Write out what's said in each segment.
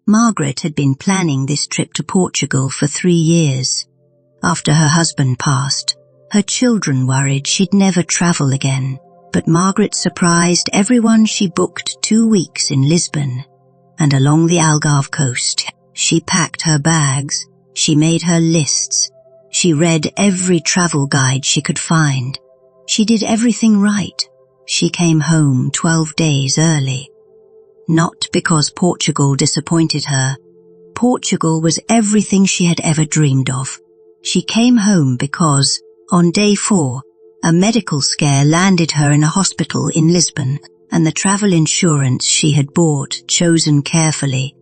Margaret had been planning this trip to Portugal for 3 years. After her husband passed, her children worried she'd never travel again, but Margaret surprised everyone. She booked 2 weeks in Lisbon, and along the Algarve coast. She packed her bags, she made her lists, she read every travel guide she could find. She did everything right. She came home 12 days early. Not because Portugal disappointed her. Portugal was everything she had ever dreamed of. She came home because, on day 4, a medical scare landed her in a hospital in Lisbon, and the travel insurance she had bought, chosen carefully,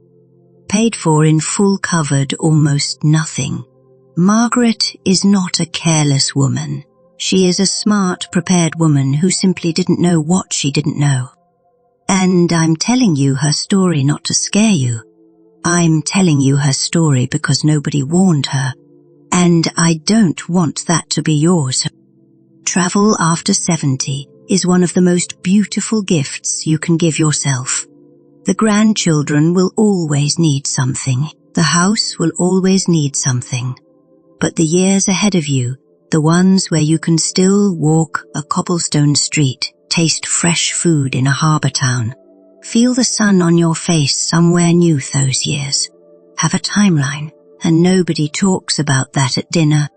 paid for in full, covered almost nothing. Margaret is not a careless woman. She is a smart, prepared woman who simply didn't know what she didn't know. And I'm telling you her story not to scare you. I'm telling you her story because nobody warned her, and I don't want that to be yours. Travel after 70 is one of the most beautiful gifts you can give yourself. The grandchildren will always need something. The house will always need something. But the years ahead of you, the ones where you can still walk a cobblestone street, taste fresh food in a harbour town, feel the sun on your face somewhere new, those years have a timeline, and nobody talks about that at dinner.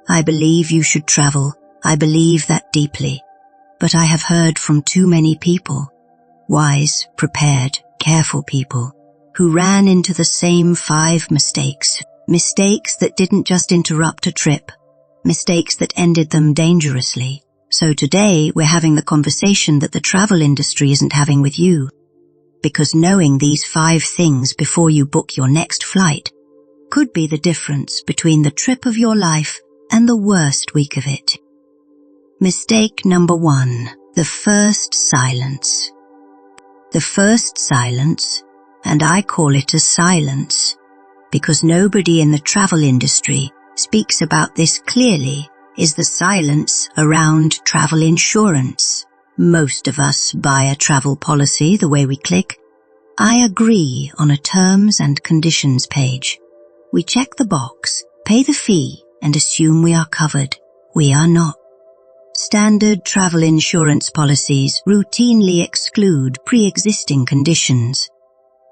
I believe you should travel. I believe that deeply. But I have heard from too many people, wise, prepared, careful people, who ran into the same 5 mistakes. Mistakes that didn't just interrupt a trip. Mistakes that ended them dangerously. So today we're having the conversation that the travel industry isn't having with you. Because knowing these 5 things before you book your next flight could be the difference between the trip of your life and the worst week of it. Mistake number 1, the first silence. The first silence, and I call it a silence, because nobody in the travel industry speaks about this clearly, is the silence around travel insurance. Most of us buy a travel policy the way we click. I agree on a terms and conditions page. We check the box, pay the fee, and assume we are covered. We are not. Standard travel insurance policies routinely exclude pre-existing conditions.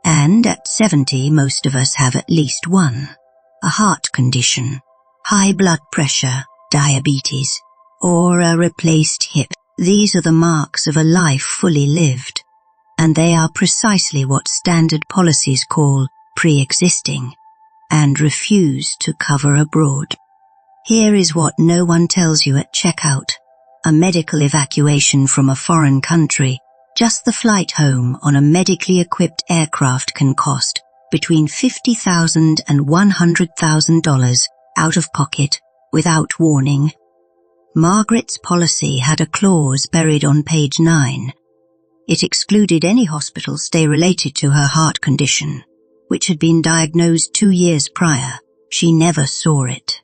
And at 70, most of us have at least one. A heart condition, high blood pressure, diabetes, or a replaced hip. These are the marks of a life fully lived. And they are precisely what standard policies call pre-existing and refuse to cover abroad. Here is what no one tells you at checkout. A medical evacuation from a foreign country, just the flight home on a medically equipped aircraft, can cost between $50,000 and $100,000 out of pocket without warning. Margaret's policy had a clause buried on page 9. It excluded any hospital stay related to her heart condition, which had been diagnosed 2 years prior. She never saw it.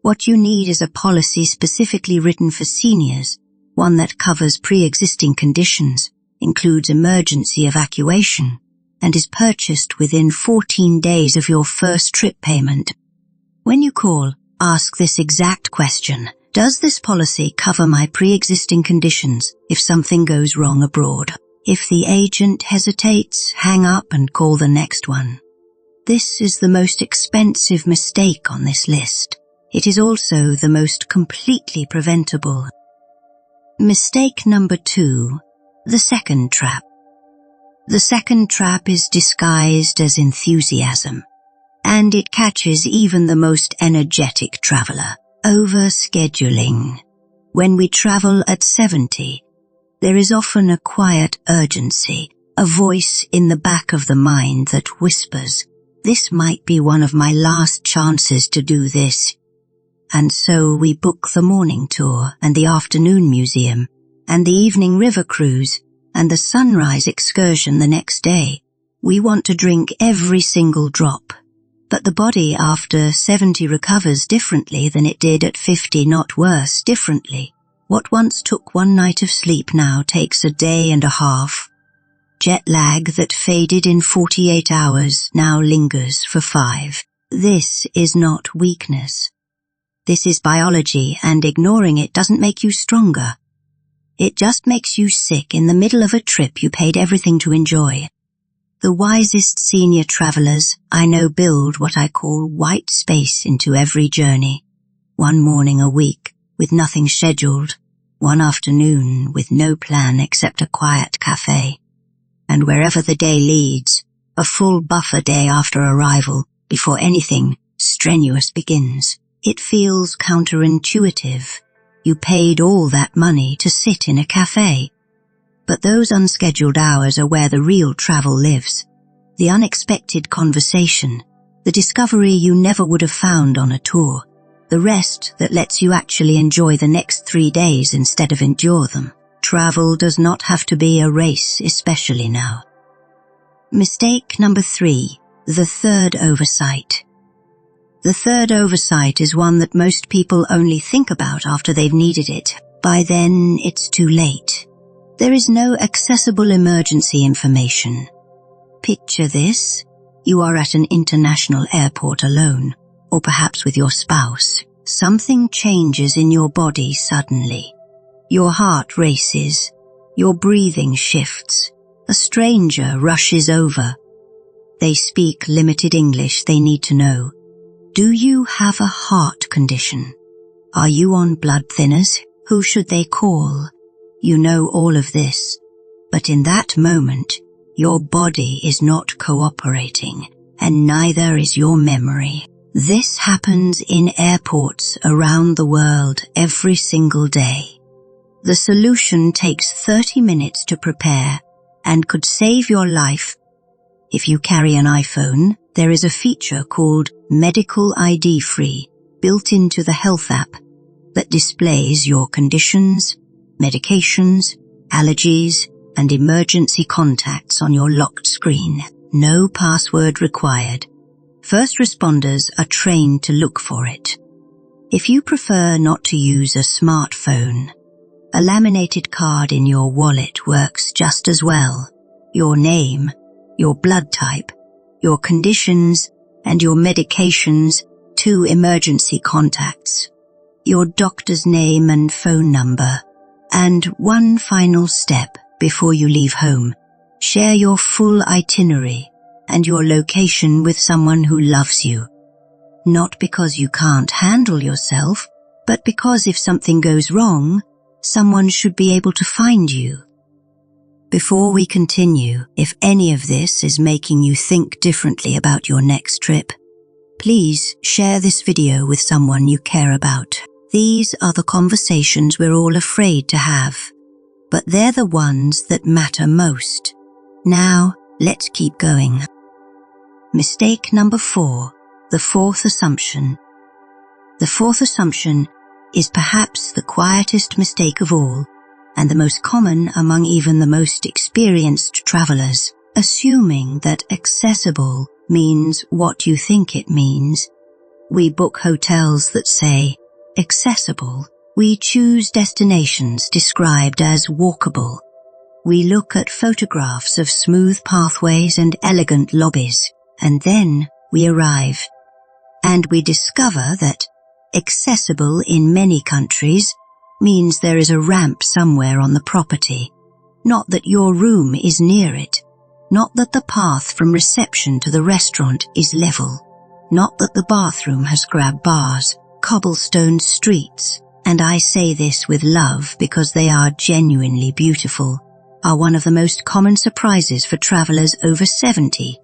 What you need is a policy specifically written for seniors, one that covers pre-existing conditions, includes emergency evacuation, and is purchased within 14 days of your first trip payment. When you call, ask this exact question. Does this policy cover my pre-existing conditions if something goes wrong abroad? If the agent hesitates, hang up and call the next one. This is the most expensive mistake on this list. It is also the most completely preventable. Mistake number 2, the second trap. The second trap is disguised as enthusiasm, and it catches even the most energetic traveler. Overscheduling. When we travel at 70, there is often a quiet urgency, a voice in the back of the mind that whispers, "This might be one of my last chances to do this." And so we book the morning tour and the afternoon museum and the evening river cruise and the sunrise excursion the next day. We want to drink every single drop. But the body after 70 recovers differently than it did at 50, not worse, differently. What once took one night of sleep now takes a day and a half. Jet lag that faded in 48 hours now lingers for 5. This is not weakness. This is biology, and ignoring it doesn't make you stronger. It just makes you sick in the middle of a trip you paid everything to enjoy. The wisest senior travelers I know build what I call white space into every journey. One morning a week, with nothing scheduled. One afternoon, with no plan except a quiet cafe. And wherever the day leads, a full buffer day after arrival, before anything strenuous begins. It feels counterintuitive. You paid all that money to sit in a cafe. But those unscheduled hours are where the real travel lives. The unexpected conversation, the discovery you never would have found on a tour, the rest that lets you actually enjoy the next 3 days instead of endure them. Travel does not have to be a race, especially now. Mistake number 3, the third oversight. The third oversight is one that most people only think about after they've needed it. By then, it's too late. There is no accessible emergency information. Picture this. You are at an international airport alone, or perhaps with your spouse. Something changes in your body suddenly. Your heart races. Your breathing shifts. A stranger rushes over. They speak limited English they need to know. Do you have a heart condition? Are you on blood thinners? Who should they call? You know all of this, but in that moment, your body is not cooperating, and neither is your memory. This happens in airports around the world every single day. The solution takes 30 minutes to prepare and could save your life. If you carry an iPhone, there is a feature called Medical ID Free built into the Health app that displays your conditions, medications, allergies, and emergency contacts on your locked screen. No password required. First responders are trained to look for it. If you prefer not to use a smartphone, a laminated card in your wallet works just as well. Your name, your blood type, your conditions, and your medications, 2 emergency contacts, your doctor's name and phone number, and one final step before you leave home. Share your full itinerary and your location with someone who loves you. Not because you can't handle yourself, but because if something goes wrong, someone should be able to find you. Before we continue, if any of this is making you think differently about your next trip, please share this video with someone you care about. These are the conversations we're all afraid to have, but they're the ones that matter most. Now, let's keep going. Mistake number 4, the fourth assumption. The fourth assumption is perhaps the quietest mistake of all, and the most common among even the most experienced travelers, assuming that accessible means what you think it means. We book hotels that say accessible. We choose destinations described as walkable. We look at photographs of smooth pathways and elegant lobbies, and then we arrive. And we discover that accessible in many countries means there is a ramp somewhere on the property, not that your room is near it, not that the path from reception to the restaurant is level, not that the bathroom has grab bars, cobblestone streets, and I say this with love because they are genuinely beautiful, are one of the most common surprises for travelers over 70.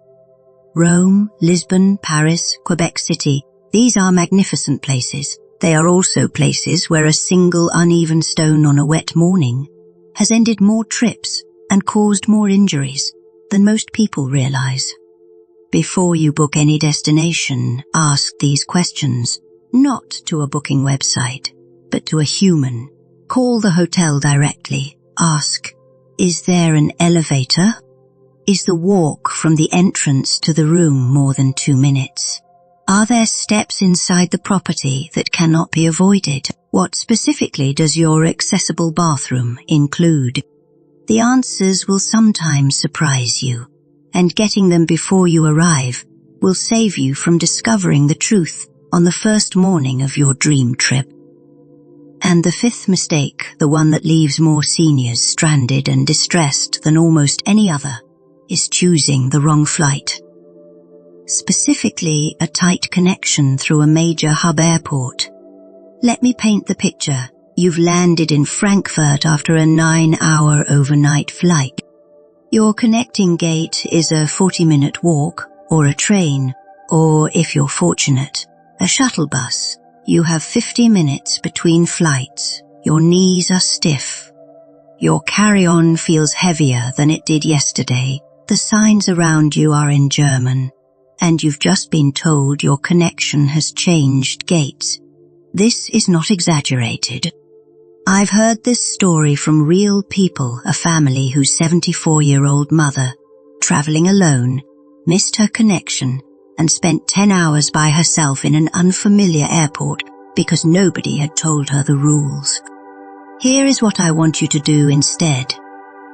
Rome, Lisbon, Paris, Quebec City, these are magnificent places. They are also places where a single uneven stone on a wet morning has ended more trips and caused more injuries than most people realize. Before you book any destination, ask these questions, not to a booking website, but to a human. Call the hotel directly. Ask, is there an elevator? Is the walk from the entrance to the room more than 2 minutes? Are there steps inside the property that cannot be avoided? What specifically does your accessible bathroom include? The answers will sometimes surprise you, and getting them before you arrive will save you from discovering the truth on the first morning of your dream trip. And the fifth mistake, the one that leaves more seniors stranded and distressed than almost any other, is choosing the wrong flight. Specifically, a tight connection through a major hub airport. Let me paint the picture. You've landed in Frankfurt after a 9-hour overnight flight. Your connecting gate is a 40-minute walk, or a train, or, if you're fortunate, a shuttle bus. You have 50 minutes between flights. Your knees are stiff. Your carry-on feels heavier than it did yesterday. The signs around you are in German, and you've just been told your connection has changed gates. This is not exaggerated. I've heard this story from real people, a family whose 74-year-old mother, traveling alone, missed her connection and spent 10 hours by herself in an unfamiliar airport because nobody had told her the rules. Here is what I want you to do instead.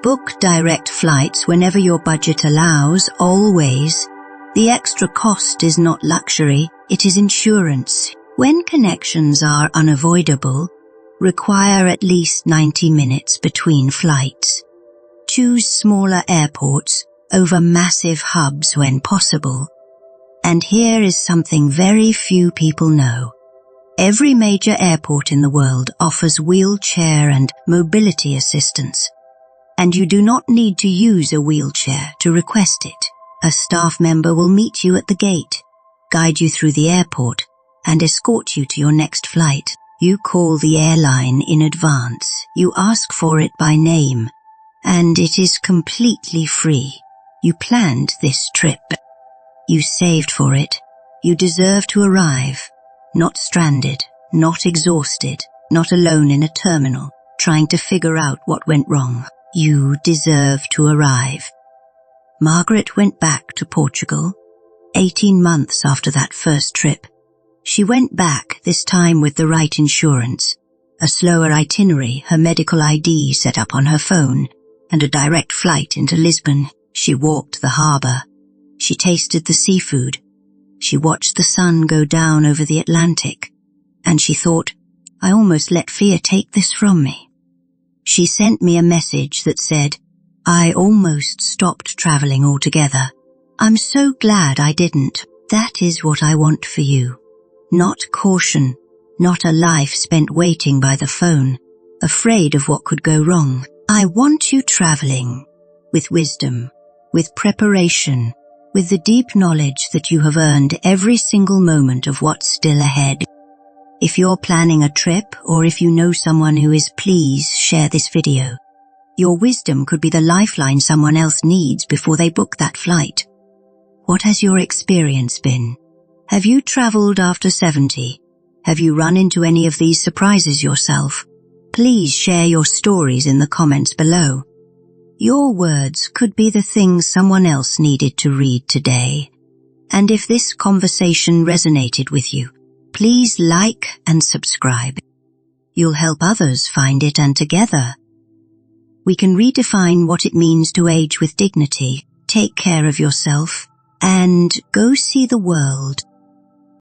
Book direct flights whenever your budget allows, always. The extra cost is not luxury, it is insurance. When connections are unavoidable, require at least 90 minutes between flights. Choose smaller airports over massive hubs when possible. And here is something very few people know. Every major airport in the world offers wheelchair and mobility assistance. And you do not need to use a wheelchair to request it. A staff member will meet you at the gate, guide you through the airport, and escort you to your next flight. You call the airline in advance, you ask for it by name, and it is completely free. You planned this trip. You saved for it. You deserve to arrive, not stranded, not exhausted, not alone in a terminal, trying to figure out what went wrong. You deserve to arrive. Margaret went back to Portugal, 18 months after that first trip. She went back, this time with the right insurance, a slower itinerary, her medical ID set up on her phone, and a direct flight into Lisbon. She walked the harbour. She tasted the seafood. She watched the sun go down over the Atlantic. And she thought, I almost let fear take this from me. She sent me a message that said, I almost stopped travelling altogether. I'm so glad I didn't. That is what I want for you. Not caution, not a life spent waiting by the phone, afraid of what could go wrong. I want you traveling with wisdom, with preparation, with the deep knowledge that you have earned every single moment of what's still ahead. If you're planning a trip, or if you know someone who is, please share this video. Your wisdom could be the lifeline someone else needs before they book that flight. What has your experience been? Have you traveled after 70? Have you run into any of these surprises yourself? Please share your stories in the comments below. Your words could be the things someone else needed to read today. And if this conversation resonated with you, please like and subscribe. You'll help others find it, and together, we can redefine what it means to age with dignity. Take care of yourself and go see the world.